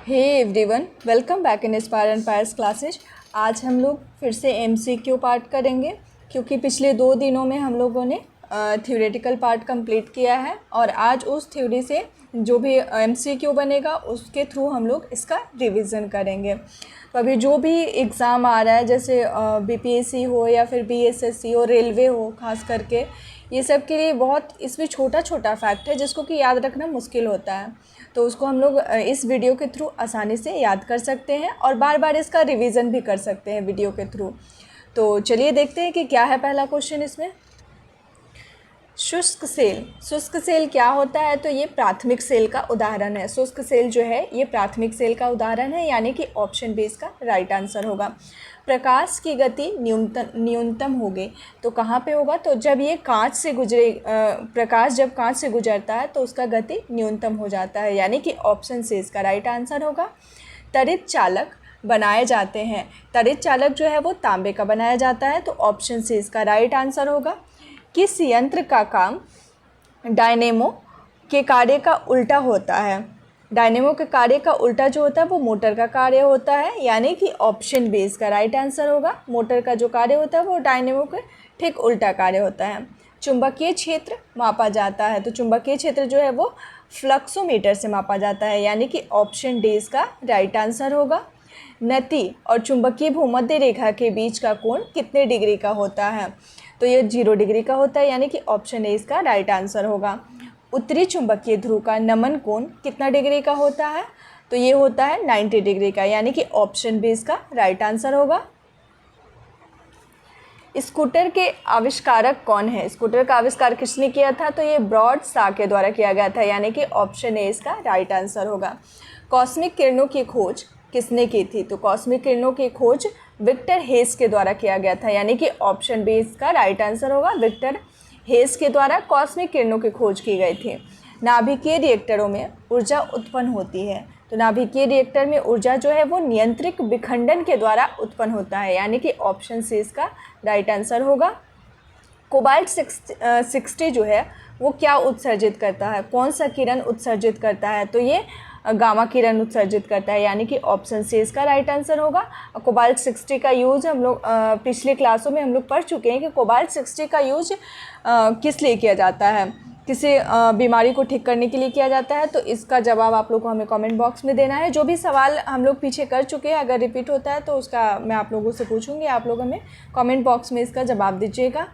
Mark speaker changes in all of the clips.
Speaker 1: Hey everyone, welcome back in aspire and peers classes. आज हम लोग फिर से एमसीक्यू पार्ट करेंगे क्योंकि पिछले 2 दिनों में हम लोगों ने थ्योरेटिकल पार्ट कंप्लीट किया है और आज उस थ्योरी से जो भी एमसीक्यू बनेगा उसके थ्रू हम लोग इसका रिवीजन करेंगे। तो अभी जो भी एग्ज़ाम आ रहा है, जैसे बीपीएससी हो या फिर बीएसएससी हो, रेलवे हो, खास करके ये सब के लिए बहुत इसमें छोटा छोटा फैक्ट है जिसको कि याद रखना मुश्किल होता है। तो उसको हम लोग इस वीडियो के थ्रू आसानी से याद कर सकते हैं और बार बार इसका रिवीजन भी कर सकते हैं वीडियो के थ्रू। तो चलिए देखते हैं कि क्या है पहला क्वेश्चन इसमें। शुष्क सेल क्या होता है? तो ये प्राथमिक सेल का उदाहरण है। शुष्क सेल जो है ये प्राथमिक सेल का उदाहरण है, यानी कि ऑप्शन बी इसका राइट आंसर होगा। प्रकाश की गति न्यूनतम होगी तो कहाँ पे होगा? तो जब ये कांच से प्रकाश जब कांच से गुजरता है तो उसका गति न्यूनतम हो जाता है, यानी कि ऑप्शन सी इसका राइट आंसर होगा। त्वरित चालक बनाए जाते हैं, त्वरित चालक जो है वो तांबे का बनाया जाता है, तो ऑप्शन सी इसका राइट आंसर होगा। किस यंत्र का काम डायनेमो के कार्य का उल्टा होता है? डायनेमो के कार्य का उल्टा जो होता है वो मोटर का कार्य होता है, यानी कि ऑप्शन बी इसका राइट आंसर होगा। मोटर का जो कार्य होता है वो डायनेमो के ठीक उल्टा कार्य होता है। चुंबकीय क्षेत्र मापा जाता है, तो चुंबकीय क्षेत्र जो है वो फ्लक्सोमीटर से मापा जाता है, यानी कि ऑप्शन डी इसका राइट आंसर होगा। नति और चुंबकीय भूमध्य रेखा के बीच का कोण कितने डिग्री का होता है? तो ये 0 डिग्री का होता है, यानी कि ऑप्शन ए इसका राइट आंसर होगा। उत्तरी चुंबकीय ध्रुव का नमन कोण कितना डिग्री का होता है? तो ये होता है 90 डिग्री का, यानी कि ऑप्शन बी इसका राइट आंसर होगा। स्कूटर के आविष्कारक कौन है? स्कूटर का आविष्कार किसने किया था? तो ये ब्रॉड शॉ के द्वारा किया गया था, यानी कि ऑप्शन ए इसका राइट आंसर होगा। कॉस्मिक किरणों की खोज किसने की थी? तो कॉस्मिक किरणों की खोज विक्टर हेस के द्वारा किया गया था, यानी कि ऑप्शन बी इसका राइट आंसर होगा। विक्टर हेस के द्वारा कॉस्मिक किरणों की खोज की गई थी। नाभिकीय रिएक्टरों में ऊर्जा उत्पन्न होती है, तो नाभिकीय रिएक्टर में ऊर्जा जो है वो नियंत्रित विखंडन के द्वारा उत्पन्न होता है, यानी कि ऑप्शन सी इसका राइट आंसर होगा। कोबाल्ट 60 जो है वो क्या उत्सर्जित करता है? कौन सा किरण उत्सर्जित करता है? तो ये गामा किरण उत्सर्जित करता है, यानी कि ऑप्शन सी इसका राइट आंसर होगा। कोबाल्ट 60 का यूज़ हम लोग पिछले क्लासों में हम लोग पढ़ चुके हैं कि कोबाल्ट 60 का यूज किस लिए किया जाता है, किसी बीमारी को ठीक करने के लिए किया जाता है। तो इसका जवाब आप लोग को हमें कमेंट बॉक्स में देना है। जो भी सवाल हम लोग पीछे कर चुके हैं, अगर रिपीट होता है तो उसका मैं आप लोगों से पूछूंगी, आप लोग हमें कमेंट बॉक्स में इसका जवाब दीजिएगा।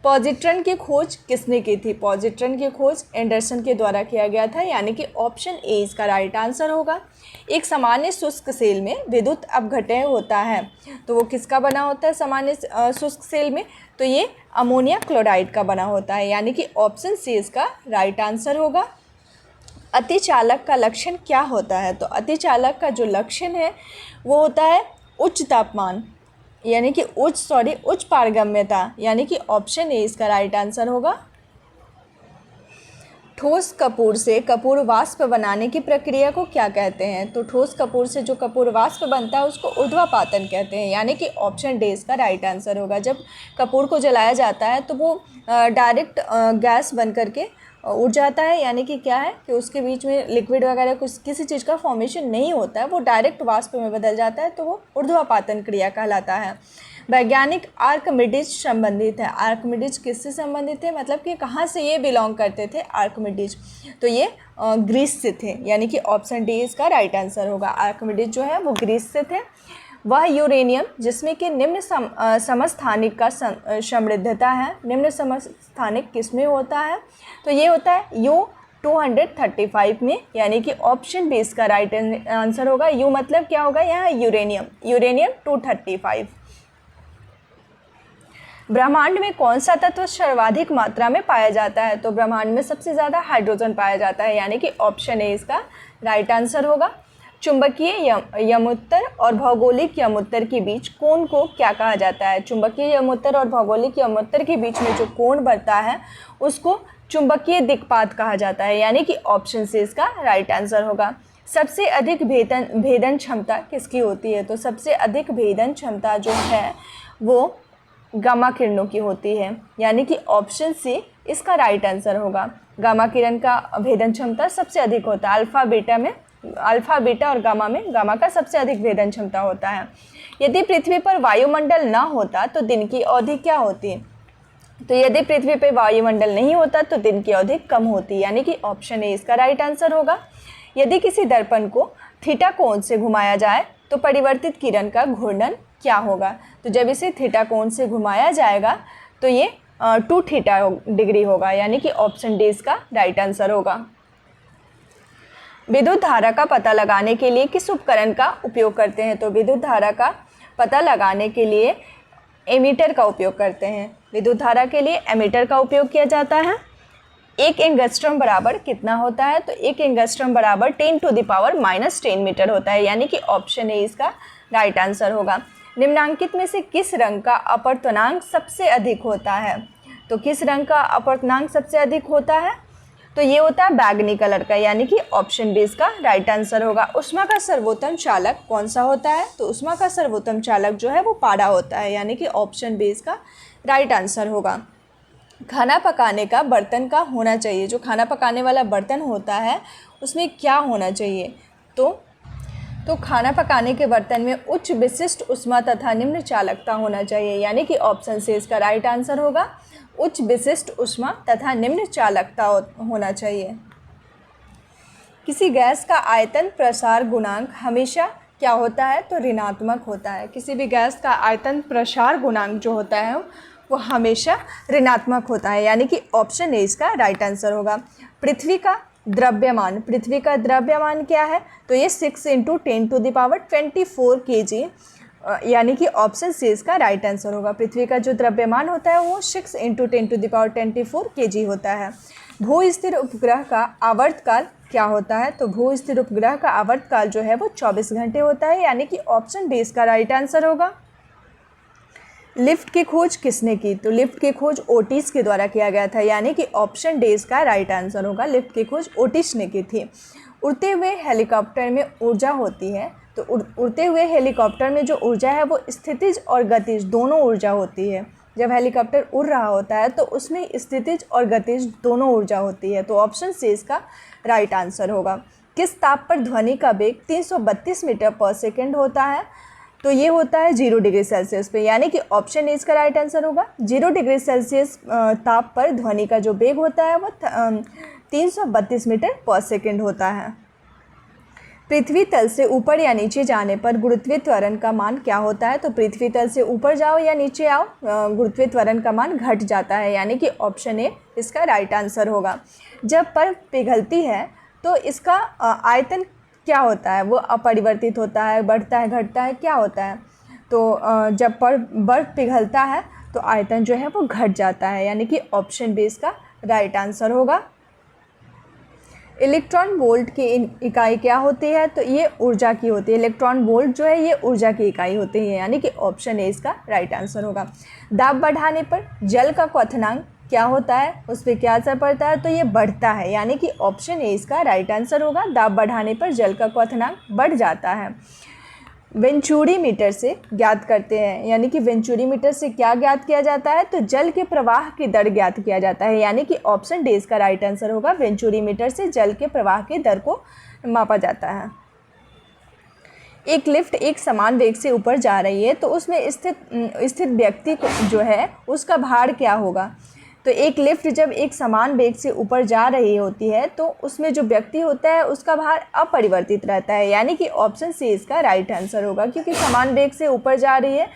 Speaker 1: पॉजिट्रॉन की खोज किसने की थी? पॉजिट्रॉन की खोज एंडरसन के द्वारा किया गया था, यानी कि ऑप्शन ए इसका राइट आंसर होगा। एक सामान्य शुष्क सेल में विद्युत अपघटय होता है, तो वो किसका बना होता है सामान्य शुष्क सेल में? तो ये अमोनिया क्लोराइड का बना होता है, यानी कि ऑप्शन सी इसका राइट आंसर होगा। अतिचालक का लक्षण क्या होता है? तो अतिचालक का जो लक्षण है वो होता है उच्च तापमान, यानी कि उच्च पारगम्यता, यानी कि ऑप्शन ए इसका राइट आंसर होगा। ठोस कपूर से कपूर वाष्प बनाने की प्रक्रिया को क्या कहते हैं? तो ठोस कपूर से जो कपूर वाष्प बनता है उसको ऊर्ध्वापातन कहते हैं, यानी कि ऑप्शन डी इसका राइट आंसर होगा। जब कपूर को जलाया जाता है तो वो डायरेक्ट गैस बन करके उड़ जाता है, यानी कि क्या है कि उसके बीच में लिक्विड वगैरह कुछ किसी चीज़ का फॉर्मेशन नहीं होता है, वो डायरेक्ट वाष्प में बदल जाता है, तो वो ऊर्ध्वापातन क्रिया कहलाता है। वैज्ञानिक आर्किमिडीज संबंधित है। आर्किमिडीज किससे संबंधित है? मतलब कि कहाँ से ये बिलोंग करते थे आर्किमिडीज? तो ये ग्रीस से थे, यानी कि ऑप्शन डी इसका राइट आंसर होगा। आर्किमिडीज जो है वो ग्रीस से थे। वह यूरेनियम जिसमें कि निम्न समस्थानिक का समृद्धता है, निम्न समस्थानिक किसमें होता है? तो ये होता है U-235 में, यानी कि ऑप्शन बी इसका राइट आंसर होगा। यू मतलब क्या होगा यहाँ? यूरेनियम 235। ब्रह्मांड में कौन सा तत्व सर्वाधिक मात्रा में पाया जाता है? तो ब्रह्मांड में सबसे ज़्यादा हाइड्रोजन पाया जाता है, यानी कि ऑप्शन ए इसका राइट आंसर होगा। चुंबकीय यमोत्तर और भौगोलिक यमोत्तर के बीच कोण को क्या कहा जाता है? चुंबकीय यमोत्तर और भौगोलिक यमोत्तर के बीच में जो कोण बनता है उसको चुंबकीय दिक्पात कहा जाता है, यानी कि ऑप्शन सी इसका राइट आंसर होगा। सबसे अधिक भेदन क्षमता किसकी होती है? तो सबसे अधिक भेदन क्षमता जो है वो गामा किरणों की होती है, यानी कि ऑप्शन सी इसका राइट आंसर होगा। गामा किरण का भेदन क्षमता सबसे अधिक होता है, अल्फा बीटा में अल्फा, बीटा और गामा में गामा का सबसे अधिक भेदन क्षमता होता है। यदि पृथ्वी पर वायुमंडल न होता तो दिन की अवधि क्या होती? तो यदि पृथ्वी पर वायुमंडल नहीं होता तो दिन की अवधि कम होती, यानी कि ऑप्शन ए इसका राइट आंसर होगा। यदि किसी दर्पण को थीटा कोण से घुमाया जाए तो परिवर्तित किरण का घूर्णन क्या होगा? तो जब इसे थीटा कोण से घुमाया जाएगा तो ये 2 थीटा डिग्री होगा, यानी कि ऑप्शन डी इसका राइट आंसर होगा। विद्युत धारा का पता लगाने के लिए किस उपकरण का उपयोग करते हैं? तो विद्युत धारा का पता लगाने के लिए एमीटर का उपयोग करते हैं। विद्युत धारा के लिए एमीटर का उपयोग किया जाता है। 1 एंगस्ट्रॉम बराबर कितना होता है? तो 1 एंगस्ट्रॉम बराबर 10⁻⁻10 मीटर होता है, यानी कि ऑप्शन ए इसका राइट आंसर होगा। निम्नांकित में से किस रंग का अपवर्तनांक सबसे अधिक होता है? तो किस रंग का अपवर्तनांक सबसे अधिक होता है? तो ये होता है बैगनी कलर का, यानी कि ऑप्शन बी इसका राइट आंसर होगा। ऊष्मा का सर्वोत्तम चालक कौन सा होता है? तो ऊष्मा का सर्वोत्तम चालक जो है वो पारा होता है, यानी कि ऑप्शन बी इसका राइट आंसर होगा। खाना पकाने का बर्तन का होना चाहिए, जो खाना पकाने वाला बर्तन होता है उसमें क्या होना चाहिए? तो खाना पकाने के बर्तन में उच्च विशिष्ट ऊष्मा तथा निम्न चालकता होना चाहिए, यानी कि ऑप्शन सी इसका राइट आंसर होगा। उच्च विशिष्ट ऊष्मा तथा निम्न चालकता होना चाहिए। किसी गैस का आयतन प्रसार गुणांक हमेशा क्या होता है? तो ऋणात्मक होता है। किसी भी गैस का आयतन प्रसार गुणांक जो होता है वो हमेशा ऋणात्मक होता है, यानी कि ऑप्शन ए इसका राइट आंसर होगा। पृथ्वी का द्रव्यमान क्या है? तो ये 6 × 10⁻24 kg, यानी कि ऑप्शन सी इसका राइट आंसर होगा। पृथ्वी का जो द्रव्यमान होता है वो 6 × 10⁻24 kg होता है। भू स्थिर उपग्रह का आवर्तकाल क्या होता है? तो भू स्थिर उपग्रह का आवर्तकाल जो है वो 24 घंटे होता है, यानी कि ऑप्शन डी इसका राइट आंसर होगा। लिफ्ट की खोज किसने की? तो लिफ्ट की खोज ओटिस के द्वारा किया गया था, यानी कि ऑप्शन डी इसका राइट आंसर होगा। लिफ्ट की खोज ओटिस ने की थी। उड़ते हुए हेलीकॉप्टर में ऊर्जा होती है, तो उड़ते हुए हेलीकॉप्टर में जो ऊर्जा है वो स्थितिज और गतिज दोनों ऊर्जा होती है। जब हेलीकॉप्टर उड़ रहा होता है तो उसमें स्थितिज और गतिज दोनों ऊर्जा होती है, तो ऑप्शन सी इसका राइट आंसर होगा। किस ताप पर ध्वनि का वेग 332 मीटर पर सेकेंड होता है? तो ये होता है 0 डिग्री सेल्सियस पे, यानी कि ऑप्शन ए इसका राइट आंसर होगा। 0 डिग्री सेल्सियस ताप पर ध्वनि का जो वेग होता है वो 332 मीटर पर सेकेंड होता है। पृथ्वी तल से ऊपर या नीचे जाने पर गुरुत्वीय त्वरण का मान क्या होता है? तो पृथ्वी तल से ऊपर जाओ या नीचे आओ, गुरुत्वीय त्वरण का मान घट जाता है, यानी कि ऑप्शन ए इसका राइट आंसर होगा। जब बर्फ पिघलती है तो इसका आयतन क्या होता है? वो अपरिवर्तित होता है, बढ़ता है, घटता है, क्या होता है? तो जब बर्फ पिघलता है तो आयतन जो है वो घट जाता है, यानी कि ऑप्शन बी इसका राइट आंसर होगा। इलेक्ट्रॉन वोल्ट की इकाई क्या होती है? तो ये ऊर्जा की होती है। इलेक्ट्रॉन वोल्ट जो है ये ऊर्जा की इकाई होती है, यानी कि ऑप्शन ए इसका राइट आंसर होगा। दाब बढ़ाने पर जल का क्वथनांक क्या होता है? उस पर क्या असर पड़ता है? तो ये बढ़ता है, यानी कि ऑप्शन ए इसका राइट आंसर होगा। दाब बढ़ाने पर जल का क्वथनांक बढ़ जाता है। वेंचुरी मीटर से ज्ञात करते हैं, यानी कि वेंचुरी मीटर से क्या ज्ञात किया जाता है? तो जल के प्रवाह की दर ज्ञात किया जाता है, यानी कि ऑप्शन डी इसका राइट आंसर होगा। वेंचुरी मीटर से जल के प्रवाह की दर को मापा जाता है। एक लिफ्ट एक समान वेग से ऊपर जा रही है तो उसमें स्थित व्यक्ति को जो है उसका भार क्या होगा? तो एक लिफ्ट जब एक समान वेग से ऊपर जा रही होती है तो उसमें जो व्यक्ति होता है उसका भार अपरिवर्तित रहता है, यानी कि ऑप्शन सी इसका राइट आंसर होगा। क्योंकि समान वेग से ऊपर जा रही है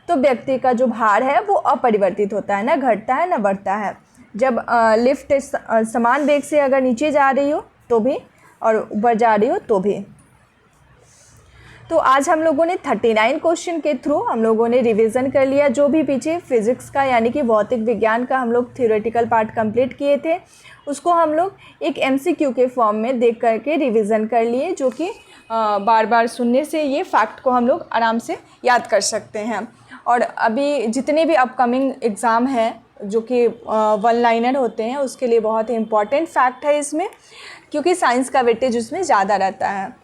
Speaker 1: तो व्यक्ति का जो भार है वो अपरिवर्तित होता है, ना घटता है ना बढ़ता है। जब लिफ्ट समान वेग से अगर नीचे जा रही हो तो भी और ऊपर जा रही हो तो भी। तो आज हम लोगों ने 39 क्वेश्चन के थ्रू हम लोगों ने रिवीजन कर लिया। जो भी पीछे फिज़िक्स का यानी कि भौतिक विज्ञान का हम लोग थ्योरेटिकल पार्ट कंप्लीट किए थे उसको हम लोग एक MCQ के फॉर्म में देख करके रिवीजन कर लिए, जो कि बार बार सुनने से ये फैक्ट को हम लोग आराम से याद कर सकते हैं। और अभी जितने भी अपकमिंग एग्ज़ाम हैं जो कि 1 लाइनर होते हैं उसके लिए बहुत ही इम्पॉर्टेंट फैक्ट है इसमें, क्योंकि साइंस का वेटेज उसमें ज़्यादा रहता है।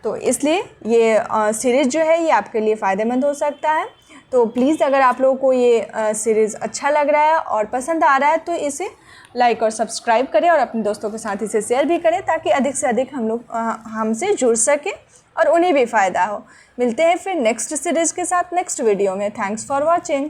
Speaker 1: तो इसलिए ये सीरीज़ जो है ये आपके लिए फ़ायदेमंद हो सकता है। तो प्लीज़ अगर आप लोगों को ये सीरीज़ अच्छा लग रहा है और पसंद आ रहा है तो इसे लाइक और सब्सक्राइब करें और अपने दोस्तों के साथ इसे शेयर भी करें, ताकि अधिक से अधिक हम लोग हमसे जुड़ सकें और उन्हें भी फ़ायदा हो। मिलते हैं फिर नेक्स्ट सीरीज़ के साथ नेक्स्ट वीडियो में। Thanks for watching.